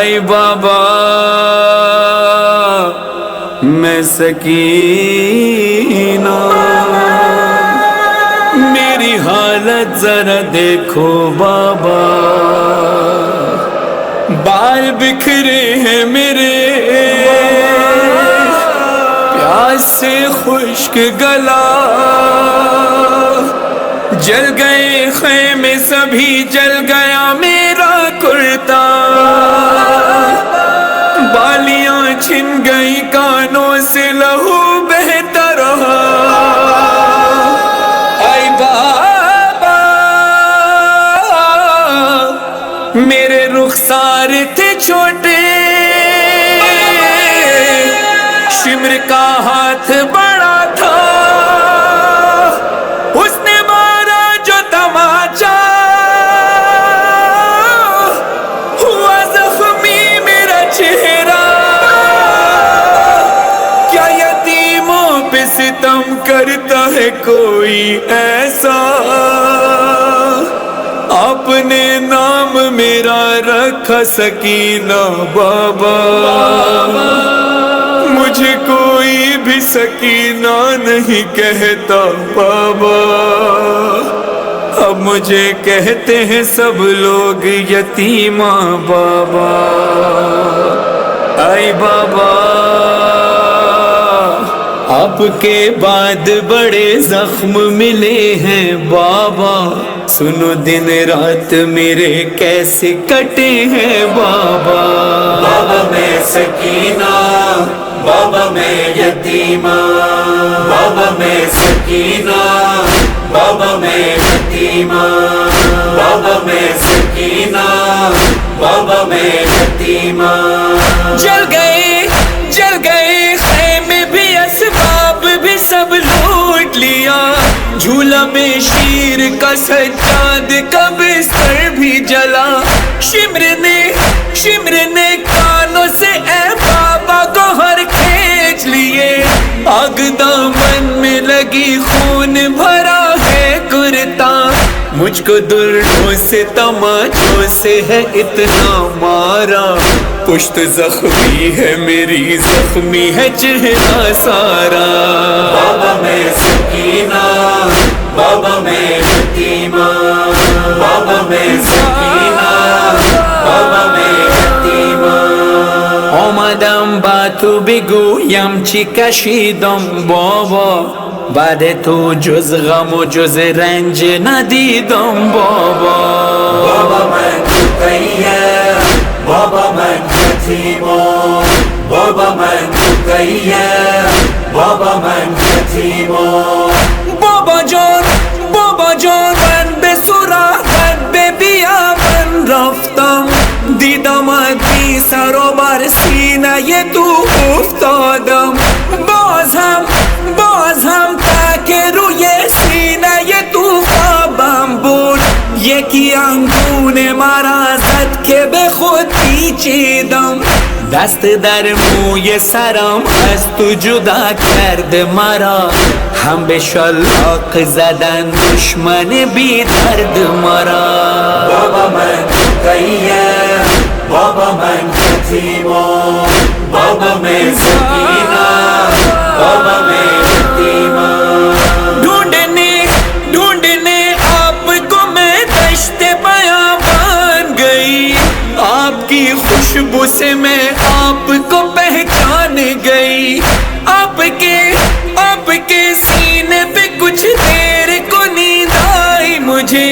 آئی بابا میں سکینہ، میری حالت ذرا دیکھو بابا، بال بکھرے ہیں میرے، پیاس سے خشک گلا، جل گئے خیمے سبھی، جل گیا میرا کرتا، بالیاں چھن گئی کانوں سے لہو بہتا رہا، آئی بابا میرے رخسار تھے چھوٹے، شمر کا ہاتھ بڑا تھا، اس نے مارا جو تماچا، ہوا زخمی میرا چہرہ، کیا یتیموں پہ ستم کرتا ہے کوئی ایسا، آپ نے نام میرا رکھا سکینہ بابا، مجھے کوئی بھی سکینہ نہیں کہتا بابا، اب مجھے کہتے ہیں سب لوگ یتیمہ بابا، آئی بابا آپ کے بعد بڑے زخم ملے ہیں بابا، سنو دن رات میرے کیسے کٹے ہیں بابا، بابا میں سکینہ، بابا میں یتیمہ، بابا میں سکینہ، بابا میں یتیمہ، بابا میں سکینہ، بابا میں یتیمہ، جل گئے خیمے بھی، اسباب بھی سب لوٹ لیا، جھولا میں شیر کا سجاد کا بستر بھی جلا، شمر نے کانوں سے اے بابا گوہر کھینچ لیے، آگ دامن میں لگی خون بھرا ہے کرتا، مجھ کو دردوں سے تماچوں سے ہے اتنا مارا، پشت زخمی ہے میری، زخمی ہے چہرہ سارا، بابا میں سکینہ، بابا میں یتیمہ، بابا میں سکینہ، بابا میں یتیمہ، آمدم با تو بگویم چی کشیدم بابا، بعد تو جز غم و جز رنج ندیدم بابا، بابا من تقیم، بابا من یتیمہ، بابا من تقیم، بابا من یتیمہ، بابا جان من به سراغت به بیابان رفتم، دیدم بی سر و بر سینه تو افتادم، باز هم تک روی سینه تو خوابم بود، یکی انگون مرا زد که به خود پیچیدم، دست در موی سرم از تو جدا کرد مرا، هم به شلاق زدن دشمن بی درد مرا، بابا من تقیم، بابا من یتیمہ، بابا میں سکینہ، بابا میں یتیمہ، ڈھونڈنے آپ کو میں دشت بیابان گئی، آپ کی خوشبو سے میں آپ کو پہچان گئی، آپ کے سینے پہ کچھ دیر کو نیند آئی مجھے،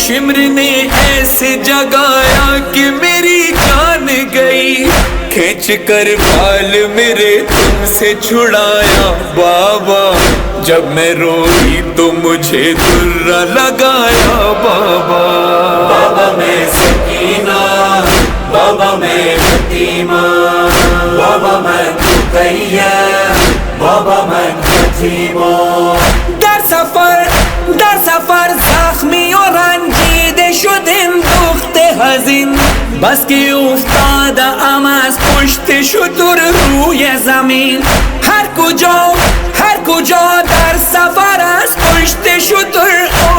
شمر نے ایسے جگایا کہ میری جان گئی، کھینچ کر بال میرے تم سے چھڑایا بابا، جب میں روئی تو مجھے درہ لگایا بابا، بابا میں سکینہ، بابا میں یتیمہ، بابا من تقیم، بابا من یتیمہ، در سفر زخمی و رنجیده شد این دخت حزین، بس که افتاده ام از پشت شتر روی زمین، هر کجا در سفر از پشت شتر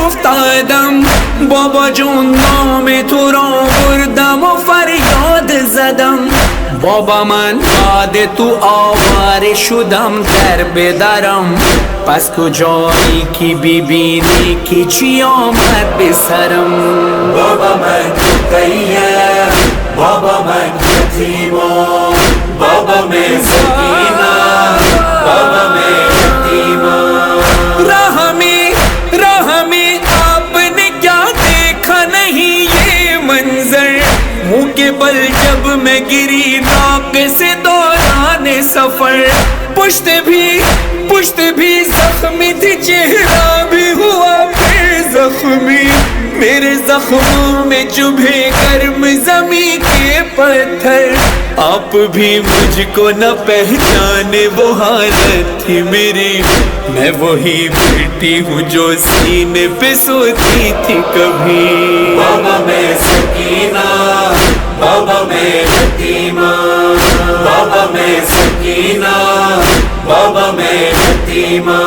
افتادم، بابا جون نام تو را بردم و فریاد زدم، زدم بابا من بعد تو آواره شدم در بدرم پس کجایی که ببینی که چی آمد به سرم بابا من رقیه بابا من یتیما بابا میں سکینہ بابا میں یتیما راہ میں آپ نے کیا دیکھا نہیں یہ منظر منہ کے بل جب میں گری ناک سے دوران سفر پشت بھی زخمی تھی چہرہ بھی ہوا پھر زخمی میرے زخموں میں چبھے گرم زمین کے پتھر آپ بھی مجھ کو نہ پہچانے وہ حالت تھی میری میں وہی بیٹی ہوں جو سینے پہ سوتی تھی کبھی بابا میں سکینہ بابا میں یتیما بابا میں سکینہ بابا میں یتیما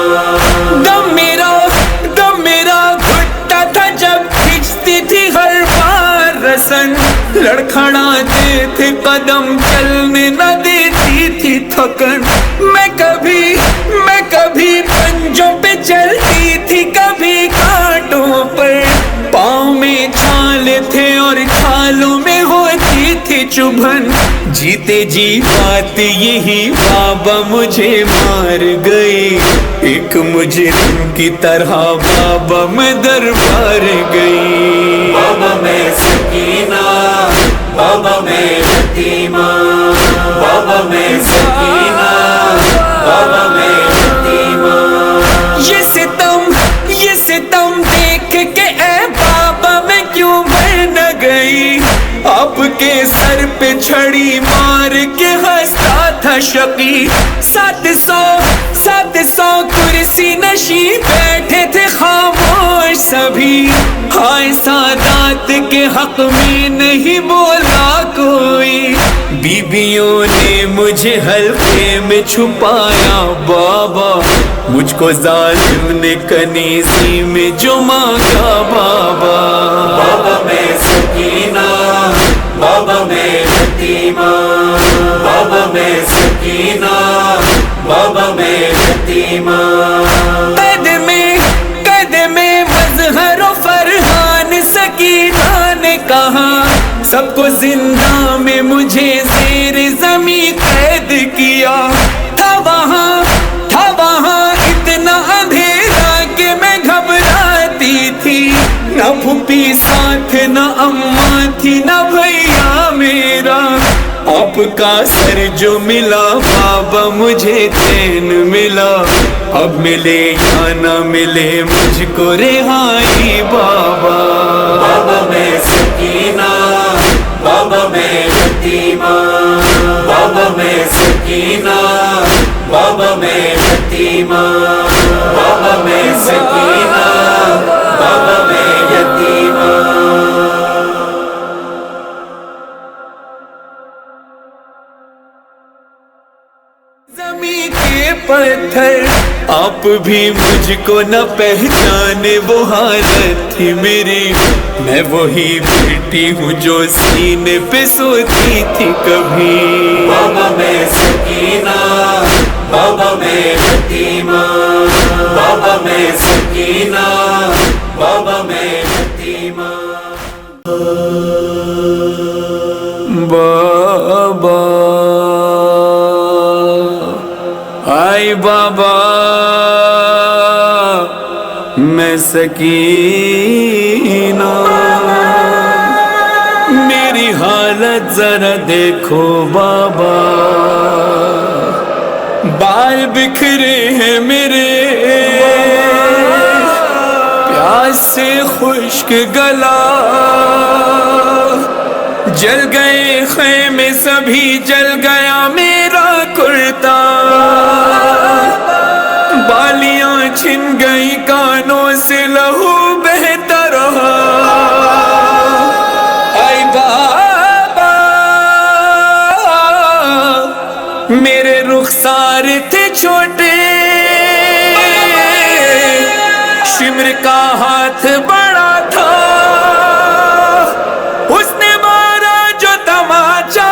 دم میرا گھٹتا تھا جب کھینچتی تھی ہر بار رسن لڑکھڑاتے تھے قدم چلنے نہ دیتی تھی تھکن میں کبھی پنجوں پہ چلتی تھی کبھی کانٹوں پر پاؤں میں چھال تھے اور چھالوں میں ہوتی تھی چبھن جیتے جی بات یہی بابا مجھے مار گئی ایک مجرم کی طرح بابا میں دربار گئی بابا میں سکینہ بابا میں یتیما بابا میں سکینہ بابا میں یتیما یہ ستم دیکھ کے اے بابا میں کیوں مر نہ گئی آپ کے سر پہ چھڑی مار کے ہنستا تھا شقی 700 کرسی نشیں بیٹھے تھے خاموش سبھی ہائے سادات کے حق میں نہیں بولا کوئی بیویوں نے مجھے حلقے میں چھپایا بابا مجھ کو ظالم نے کنیزی میں جو مانگا بابا بابا میں سکینہ بابا میں یتیما بابا میں سکینہ بابا میں یتیما قد میں مظہر و فرحان سکینہ نے کہا سب کو زندہ میں مجھے زیر زمین قید کیا تھا وہاں اتنا اندھیرا کہ میں گھبراتی تھی نہ پھوپھی ساتھ نہ اماں تھی نہ بھیا میرا آپ کا سر جو ملا بابا مجھے چین ملا اب ملے یا نہ ملے مجھ کو رہائی بابا بابا میں سکینہ بابا میں یتیما بابا میں سکینہ بابا میں یتیما بابا میں سکینہ بابا میں یتیما زمین کے پتھر آپ بھی مجھ کو نہ پہچانے وہ حالت تھی میری میں وہی بیٹی ہوں جو سینے پہ سوتی تھی کبھی بابا میں سکینہ بابا میں یتیما بابا میں سکینہ بابا میں یتیما بابا آئی بابا میں سکینہ میری حالت ذرا دیکھو بابا بال بکھرے ہیں میرے پیاس سے خشک گلا جل گئے خیمے سبھی جل گیا میرا کرتا بالیاں چھن گئی کانوں سے لہو بہتا رہا اے بابا میرے رخسار تھے چھوٹے شمر کا ہاتھ بڑا تھا اس نے مارا جو تماچا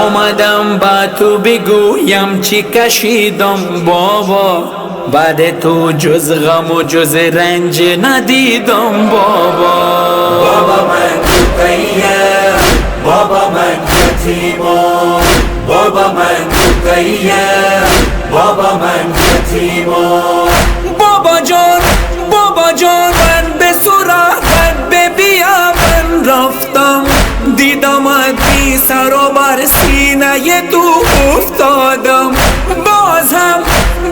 آمدم با تو بگویم چی کشیدم بابا، بعد تو جز غم و جز رنج ندیدم بابا. بابا من مقیم، بابا من یتیمم، بابا من مقیم، بابا من یتیمم. بابا جان من به سراغت به بیابان رفتم، دیدمت بی سر و بر سینه تو افتادم،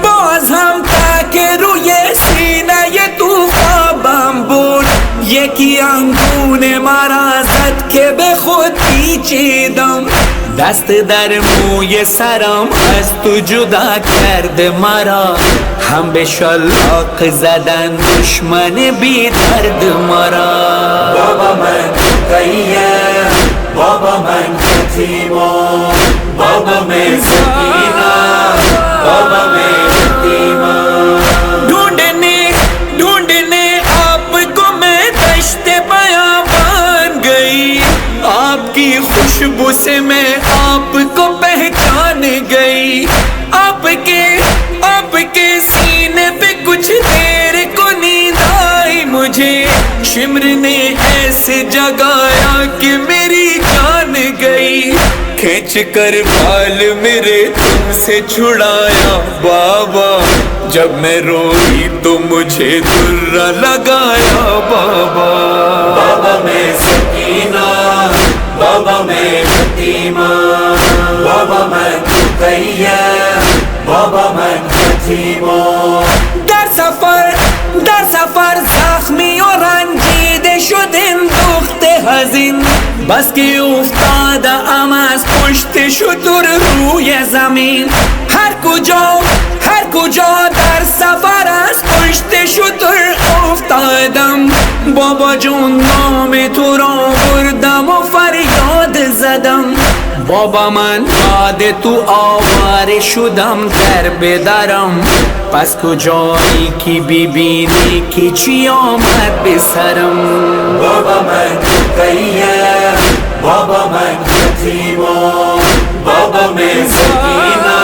باز هم تک روی سینه تو خوابم بود، یکی انگون مرا زد که به خود پیچیدم، دست در موی سرم از تو جدا کرد مرا، هم به شلاق زدن دشمن بی درد مرا. بابا من مقیم، بابا من یتیمم، بابا من سکینہ، بابا من یتیمم. ڈھونڈنے آپ کو میں دشت بیابان گئی، آپ کی خوشبو سے میں آپ کو پہچان گئی، آپ کے سینے پہ کچھ دیر کو نیند آئی مجھے، شمر نے ایسے جگایا کہ میری جان گئی، کھینچ کر بال میرے تم سے چھڑایا بابا، جب میں روئی تو مجھے درہ لگایا بابا. بابا میں سکینہ، بابا میں یتیمہ، بابا میں مقیم، بابا میں یتیمم. در سفر زخمی و رنجیده شد این دخت حزین، بس که افتاده ام از پشت شتر روی زمین، هر کجا در سفر از پشت شتر افتادم، بابا جون نام تو را بردم و فریاد زدم، بابا من یاد تو آواره شدم در بدرم، پس کجایی که ببینی که چی آمد به سرم. بابا من مقیم، بابا من یتیمم، بابا من سکینہ،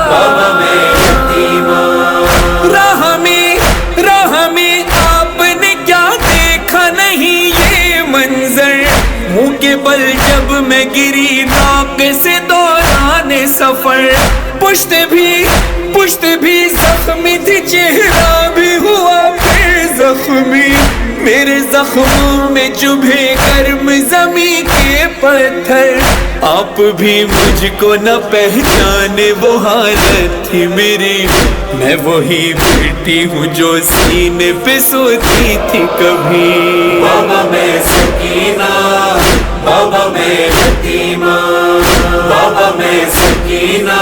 بابا من یتیمم. راہ میں آپ نے کیا دیکھا نہیں یہ منظر، منہ کے بل جب میں گری ناقے سے دوران سفر، پشت بھی زخمی تھی، چہرہ بھی ہوا پھر زخمی، میرے زخموں میں چبھے گرم زمین کے پتھر، آپ بھی مجھ کو نہ پہچانے وہ حالت تھی میری، میں وہی بیٹی ہوں جو سینے پہ سوتی تھی کبھی. بابا میں سکینہ، بابا میں یتیمہ، بابا میں سکینہ،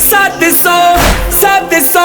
700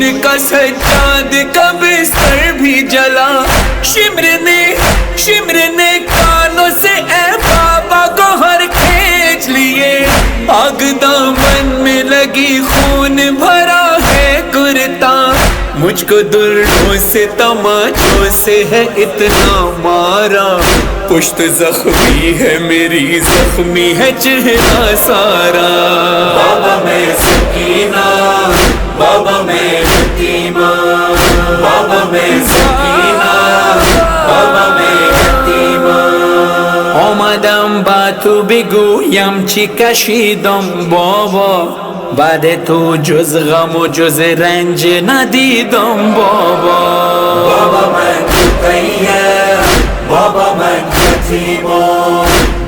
شیر کا سجاد کا بستر بھی جلا. شمر نے کانوں سے اے بابا گوہر کھینچ لیے. آگ دامن میں لگی خون بھرا ہے کرتا. مجھ کو دردوں سے تماچوں سے ہے اتنا مارا. پشت زخمی ہے میری زخمی ہے چہرہ سارا. بابا میں سکینہ، بابا میں یتیمہ، بابا میں سکینہ، بابا میں یتیمہ. آمدم با تو بگویم چی کشیدم بابا. بعد تو جز غم و جز رنج ندیدم بابا. بابا من مقیم، بابا من یتیم،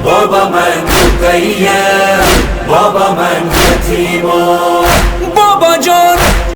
بابا من مقیم، بابا من یتیم.